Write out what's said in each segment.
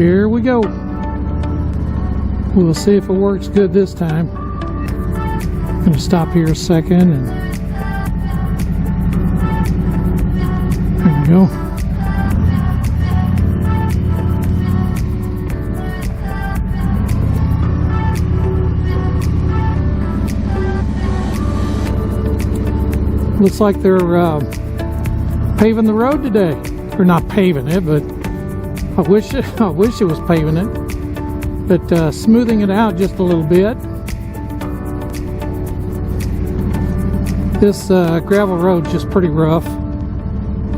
Here we go. We'll see if it works good this time. I'm going to stop here a second and there we go. Looks like they're paving the road today. Or not paving it, but I wish it was paving it. But smoothing it out just a little bit. This gravel road's just pretty rough.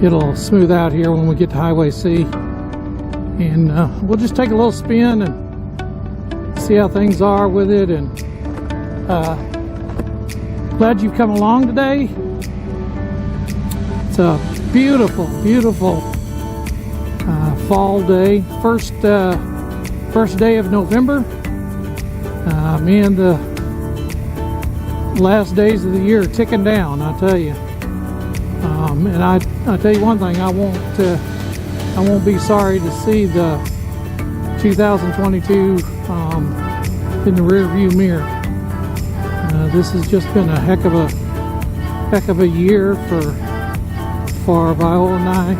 It'll smooth out here when we get to Highway C. And we'll just take a little spin and see how things are with it. And glad you've come along today. It's a beautiful, beautiful fall day. First day of November. Man, the last days of the year are ticking down, I tell you. And I tell you one thing, I won't be sorry to see the 2022 in the rear view mirror. This has just been a heck of a year for Viola and I.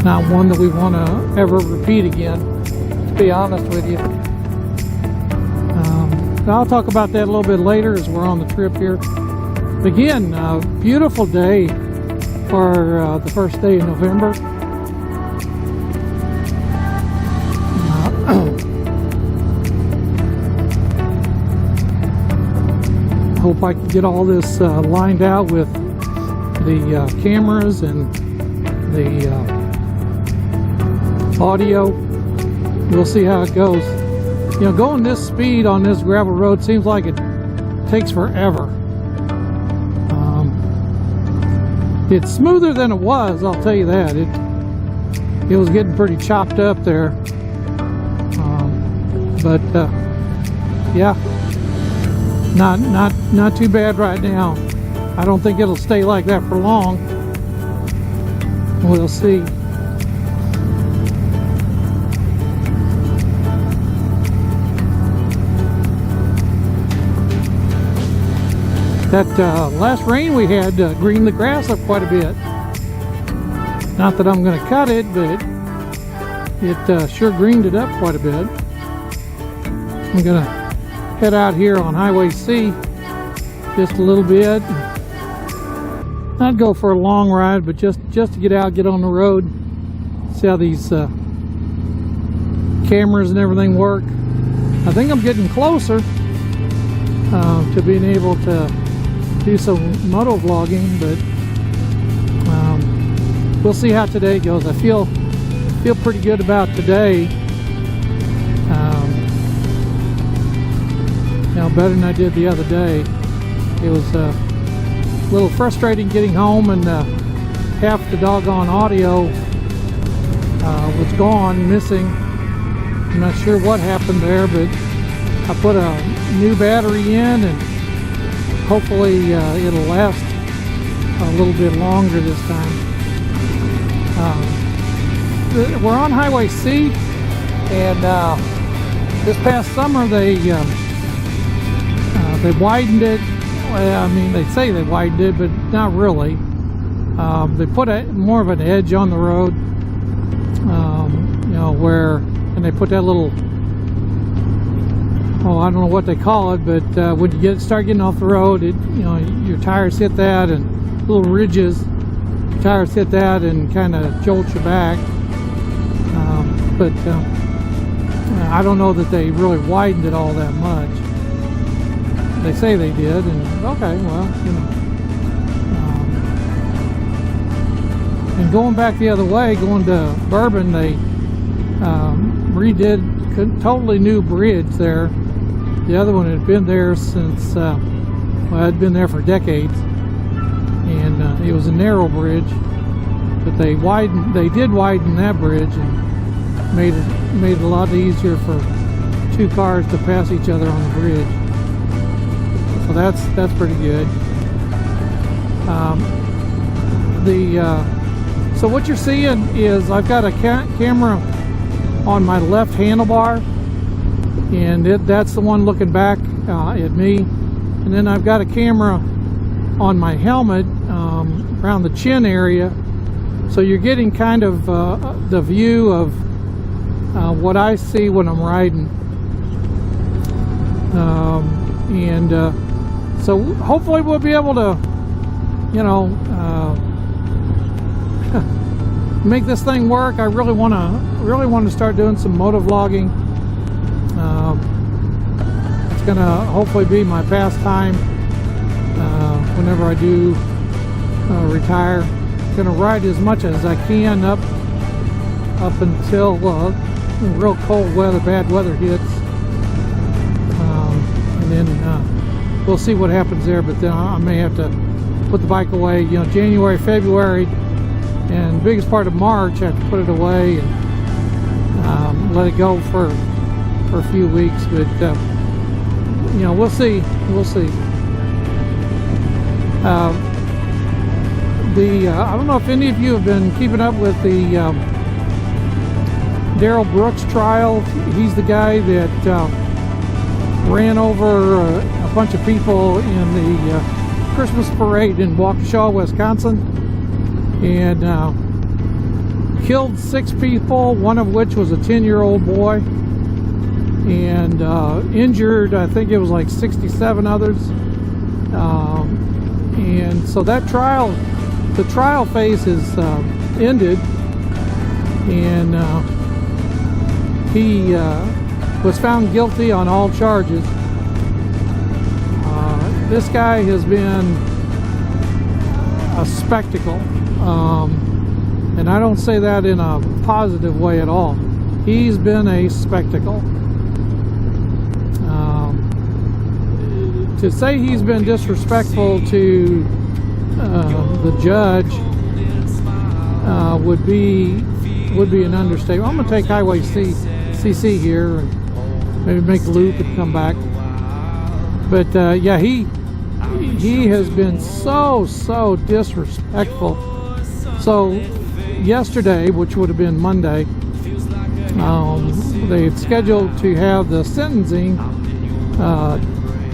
Not one that we want to ever repeat again, to be honest with you. I'll talk about that a little bit later as we're on the trip here. But again, beautiful day for the first day of November. Hope I can get all this lined out with the cameras and the audio. We'll see how it goes. You know, going this speed on this gravel road seems like it takes forever. It's smoother than it was, I'll tell you that. It was getting pretty chopped up there. But yeah, not too bad right now. I don't think it'll stay like that for long. We'll see. That last rain we had greened the grass up quite a bit. Not that I'm going to cut it, but it sure greened it up quite a bit. I'm going to head out here on Highway C just a little bit. Not go for a long ride, but just to get out, get on the road, see how these cameras and everything work. I think I'm getting closer to being able to do some motovlogging, but we'll see how today goes. I feel pretty good about today. You know, better than I did the other day. It was a little frustrating getting home and half the doggone audio was gone, missing. I'm not sure what happened there, but I put a new battery in and hopefully it'll last a little bit longer this time. We're on Highway C, and this past summer they widened it. Well, I mean, they say they widened it, but not really. They put more of an edge on the road, you know, and they put that little, oh, I don't know what they call it, but when you start getting off the road, you know, your tires hit that, and little ridges, your tires hit that and kind of jolt you back. But I don't know that they really widened it all that much. They say they did, and okay, well, you know. And going back the other way, going to Bourbon, they redid a totally new bridge there. The other one had been there since, well, it had been there for decades, and it was a narrow bridge, but they did widen that bridge and made it a lot easier for two cars to pass each other on the bridge. So that's pretty good. So So what you're seeing is I've got a camera on my left handlebar, and that's the one looking back at me. And then I've got a camera on my helmet around the chin area. So you're getting kind of the view of what I see when I'm riding. So hopefully we'll be able to, you know, make this thing work. I really want to start doing some motovlogging. It's gonna hopefully be my pastime whenever I do retire. I'm gonna ride as much as I can up until real cold weather, bad weather hits, and then we'll see what happens there. But then I may have to put the bike away, you know, January, February, and the biggest part of March. I have to put it away and let it go for a few weeks. But you know, we'll see. I don't know if any of you have been keeping up with the Darrell Brooks trial. He's the guy that ran over a bunch of people in the Christmas parade in Waukesha, Wisconsin, and killed 6 people, one of which was a 10-year-old boy, and injured, I think it was like 67 others. And so that trial, the trial phase is ended, and he was found guilty on all charges. This guy has been a spectacle, and I don't say that in a positive way at all. He's been a spectacle. To say he's been disrespectful to the judge would be an understatement. I'm going to take Highway CC here and maybe make a loop and come back. But yeah, he has been so disrespectful. So yesterday, which would have been Monday, they had scheduled to have the sentencing,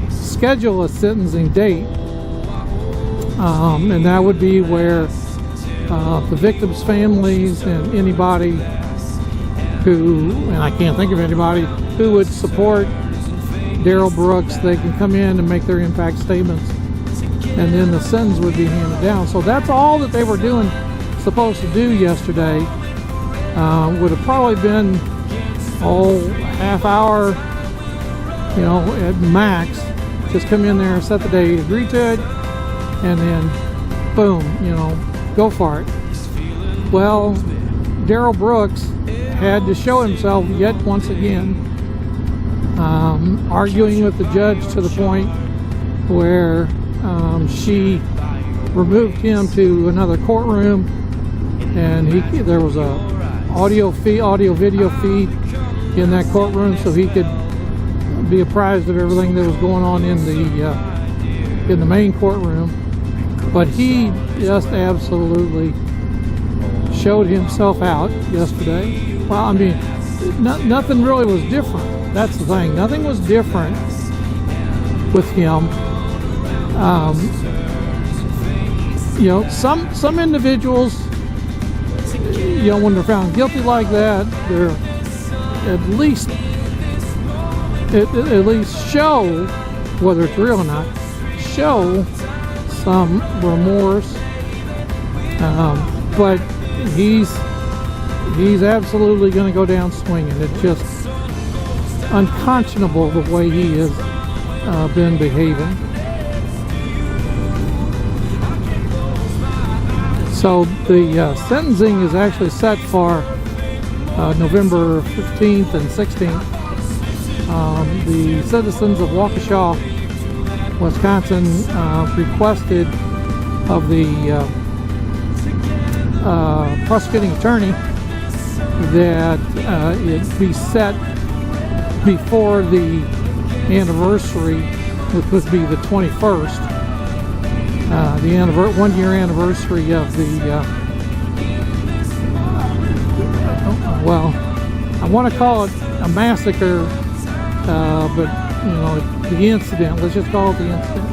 schedule a sentencing date, and that would be where the victims' families and anybody who, and I can't think of anybody who would support Darrell Brooks, they can come in and make their impact statements, and then the sentence would be handed down. So that's all that they were supposed to do yesterday. Would have probably been half hour, you know, at max. Just come in there and set the date, agree to it, and then boom, you know, go for it. Well, Darrell Brooks had to show himself yet once again, arguing with the judge to the point where she removed him to another courtroom, and there was a audio video feed in that courtroom, so he could be apprised of everything that was going on in the main courtroom. But he just absolutely showed himself out yesterday. Well, I mean, nothing really was different. That's the thing. Nothing was different with him. You know, some individuals, you know, when they're found guilty like that, they're at least show, whether it's real or not, show some remorse. But he's absolutely going to go down swinging. It's just unconscionable the way he has been behaving. So the sentencing is actually set for November 15th and 16th. The citizens of Waukesha, Wisconsin, requested of the prosecuting attorney that it be set before the anniversary, which would be the 21st, the 1-year anniversary of the well, I want to call it a massacre, but you know, the incident, let's just call it the incident.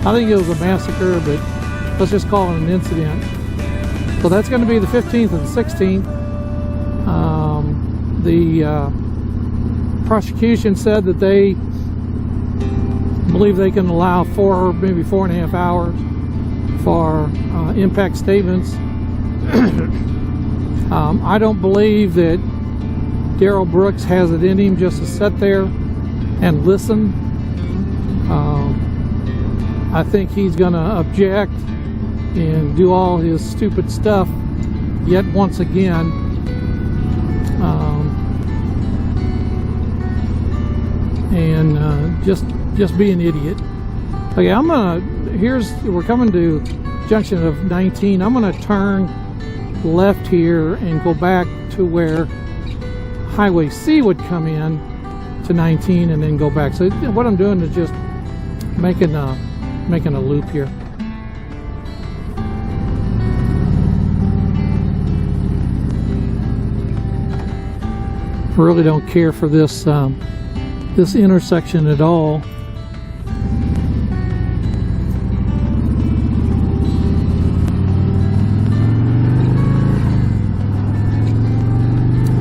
I think it was a massacre, but let's just call it an incident. So that's going to be the 15th and the 16th. The prosecution said that they believe they can allow 4, maybe 4.5 hours for impact statements. I don't believe that Darrell Brooks has it in him just to sit there and listen. I think he's going to object and do all his stupid stuff yet once again. And just be an idiot. Okay, we're coming to junction of 19. I'm gonna turn left here and go back to where Highway C would come in to 19 and then go back. So what I'm doing is just making a loop here. I really don't care for this this intersection at all.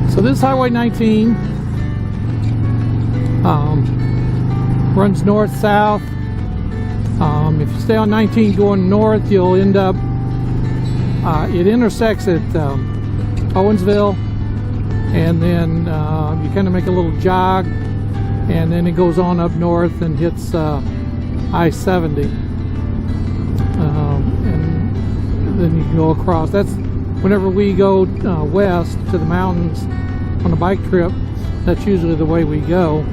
So this Highway 19 runs north-south. If you stay on 19 going north, you'll end up, it intersects at Owensville, and then you kind of make a little jog, and then it goes on up north and hits I-70, and then you can go across. That's whenever we go west to the mountains on a bike trip, that's usually the way we go.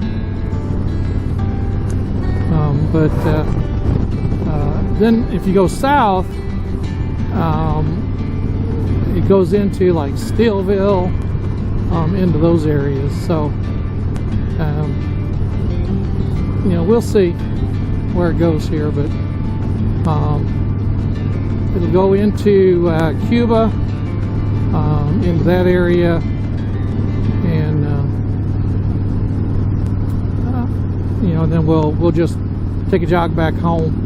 But then if you go south, it goes into like Steelville, into those areas. So you know, we'll see where it goes here, but it'll go into Cuba, into that area, and you know, then we'll just take a jog back home.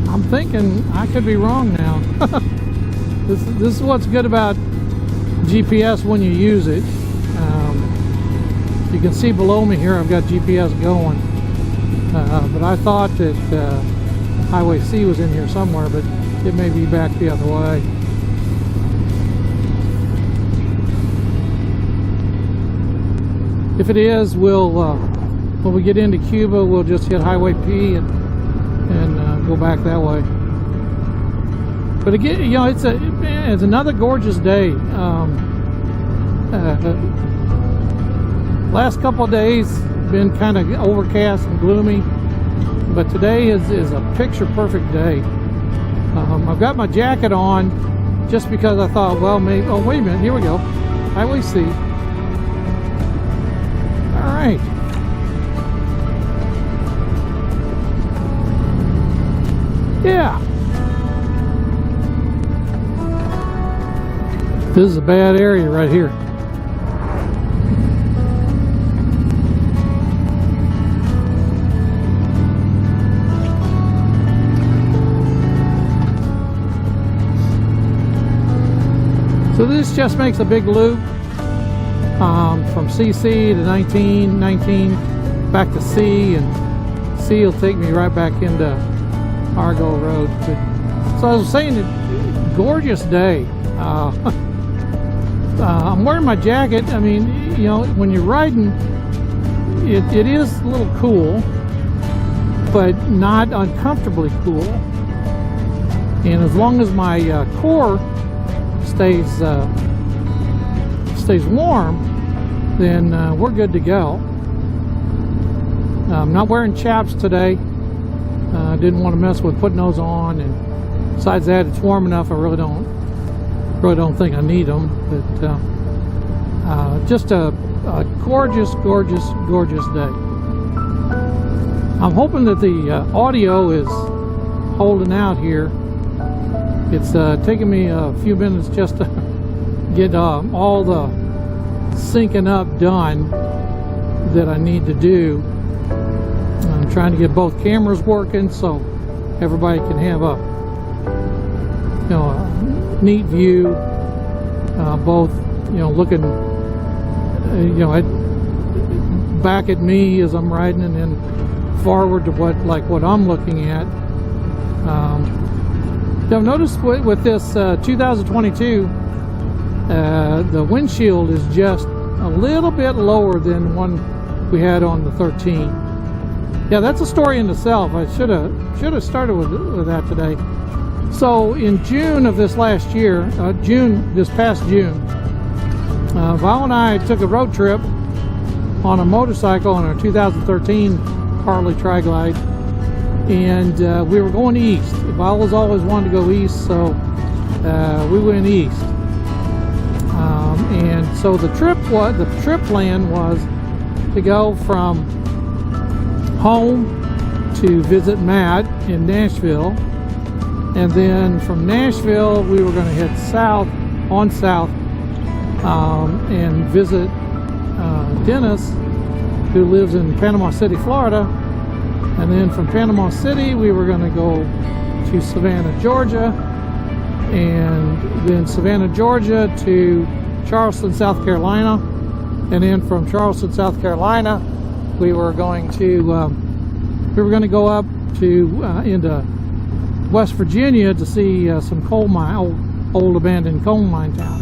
I'm thinking I could be wrong now. This is what's good about GPS when you use it. You can see below me here I've got GPS going, but I thought that Highway C was in here somewhere, but it may be back the other way. If it is, we'll when we get into Cuba, we'll just hit Highway P and go back that way. But again, you know, it's another gorgeous day. Last couple of days been kind of overcast and gloomy, but today is a picture perfect day. I've got my jacket on just because I thought, well, maybe. Oh, wait a minute, here we go. Highway C. All right. Yeah. This is a bad area right here. So this just makes a big loop from CC to 19 back to C, and C will take me right back into Argo Road. So I was saying, gorgeous day. I'm wearing my jacket. I mean, you know, when you're riding, it is a little cool, but not uncomfortably cool. And as long as my core stays warm, then we're good to go. I'm not wearing chaps today. I didn't want to mess with putting those on, and besides that, it's warm enough. I really don't think I need them. But just a gorgeous day. I'm hoping that the audio is holding out here. It's taken me a few minutes just to get all the syncing up done that I need to do. I'm trying to get both cameras working so everybody can have a, you know, a neat view, both, you know, looking, you know, back at me as I'm riding, and then forward to what I'm looking at. I've noticed with this 2022, the windshield is just a little bit lower than one we had on the 13. Yeah, that's a story in itself. I should have started with that today. So in June of this last year, this past June, Val and I took a road trip on a motorcycle on our 2013 Harley Tri-Glide, and we were going east. Val was always wanted to go east, so we went east. And so the trip plan was to go from home to visit Matt in Nashville, and then from Nashville we were going to head south and visit Dennis, who lives in Panama City, Florida. And then from Panama City we were going to go to Savannah, Georgia, and then Savannah, Georgia to Charleston, South Carolina, and then from Charleston, South Carolina we were going to go up to into West Virginia to see some coal mine, old abandoned coal mine town.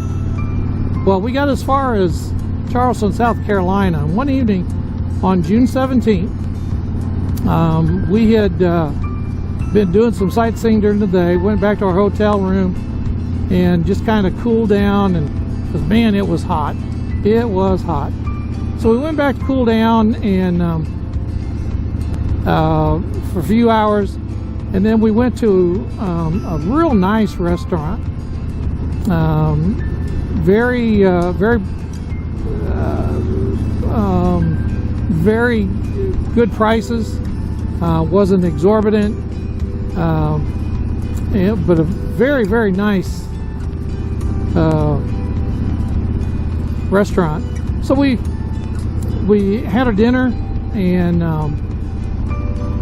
Well, we got as far as Charleston, South Carolina, and one evening on June 17th, we had been doing some sightseeing during the day, went back to our hotel room and just kind of cooled down, and because man, it was hot. It was hot. So we went back to cool down and for a few hours, and then we went to a real nice restaurant. Very good prices. Wasn't exorbitant, but a very, very nice restaurant. So we had our dinner and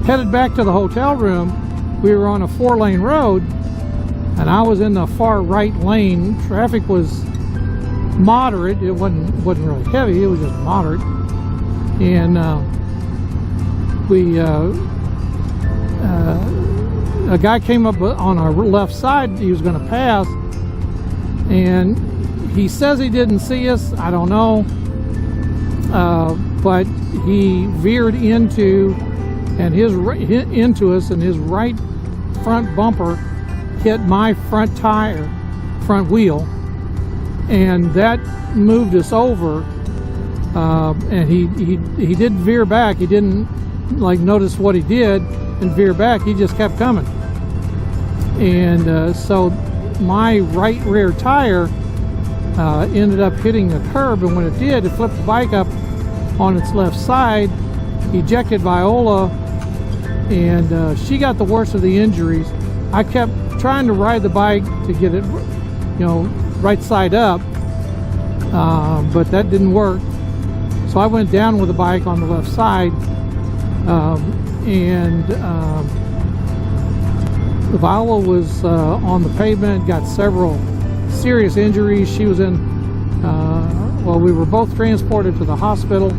headed back to the hotel room. We were on a 4-lane road, and I was in the far right lane. Traffic was moderate. It wasn't really heavy. It was just moderate. And a guy came up on our left side. He was going to pass, and he says he didn't see us. I don't know, but he veered into us, and his right front bumper hit my front wheel, and that moved us over. And he did veer back. He didn't notice what he did and veer back. He just kept coming, and so my right rear tire ended up hitting the curb, and when it did, it flipped the bike up on its left side, ejected Viola, and she got the worst of the injuries. I kept trying to ride the bike to get it, right side up, but that didn't work. So I went down with the bike on the left side, and Viola was on the pavement, got several serious injuries. She was in, we were both transported to the hospital.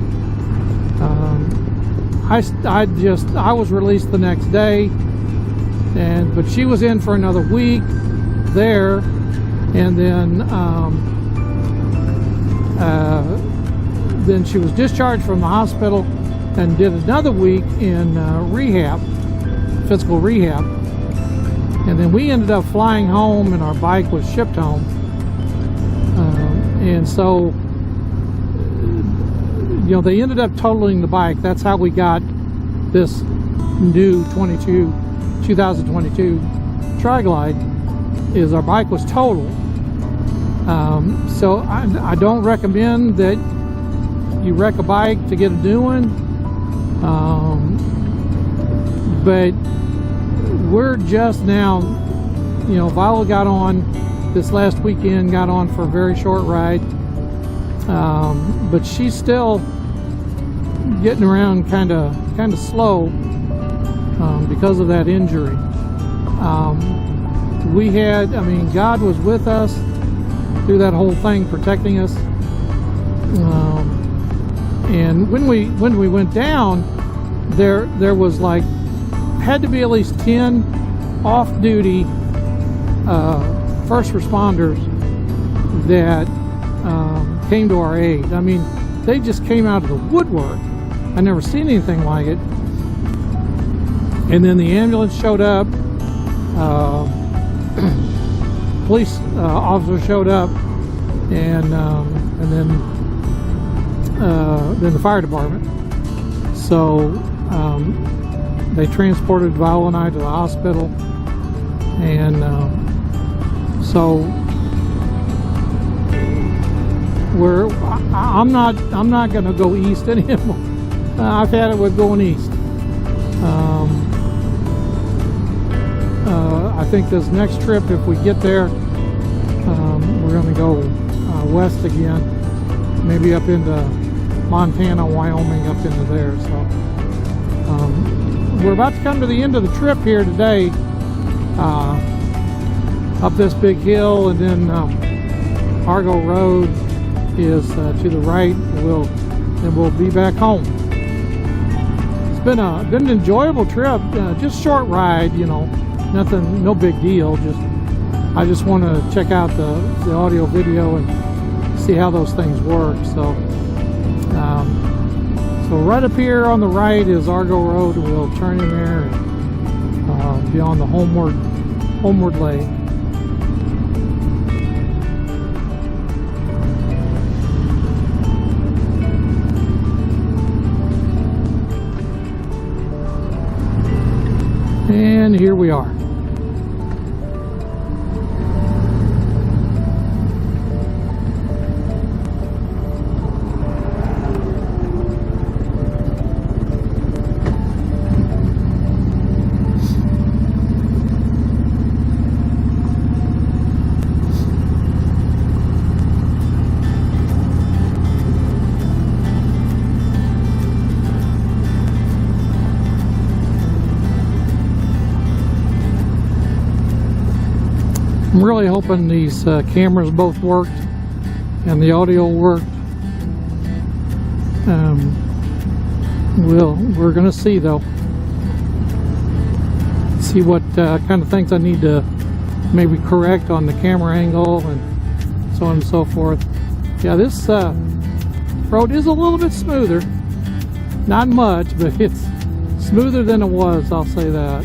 I was released the next day, but she was in for another week there, and then she was discharged from the hospital and did another week in physical rehab, and then we ended up flying home, and our bike was shipped home. And so they ended up totaling the bike. That's how we got this new 2022 Tri-Glide, is our bike was totaled. So I don't recommend that you wreck a bike to get a new one, but we're just now, you know, Viola got on this last weekend, got on for a very short ride, but she's still getting around kind of slow because of that injury. I mean, God was with us through that whole thing, protecting us. And when we went down, there was like, had to be at least 10 off-duty first responders that came to our aid. I mean, they just came out of the woodwork. I never seen anything like it. And then the ambulance showed up. Police officer showed up, and then the fire department. So they transported Viola and I to the hospital, and so I'm not going to go east anymore. I've had it with going east. I think this next trip, if we get there, we're going to go west again, maybe up into Montana, Wyoming, up into there. So we're about to come to the end of the trip here today, up this big hill, and then Argo Road is to the right. We'll be back home. It's been an enjoyable trip, just short ride, you know. Nothing, no big deal. I just want to check out the audio, video, and see how those things work. So, so right up here on the right is Argo Road. We'll turn in there and be on the homeward leg. And here we are. I'm really hoping these cameras both worked and the audio worked. We're gonna see though. See what kind of things I need to maybe correct on the camera angle and so on and so forth. Yeah, this road is a little bit smoother. Not much, but it's smoother than it was, I'll say that.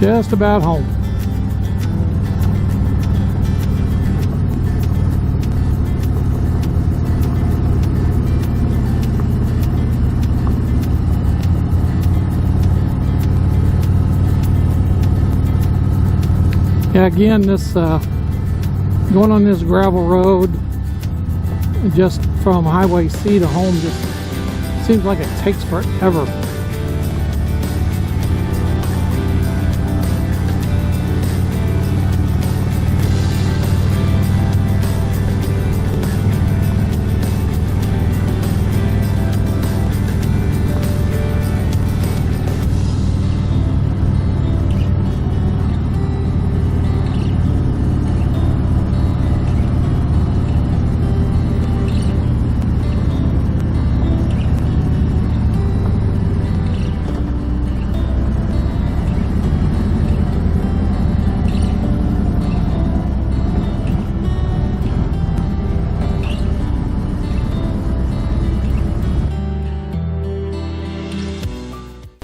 Just about home. Yeah, again, this going on this gravel road just from Highway C to home just seems like it takes forever.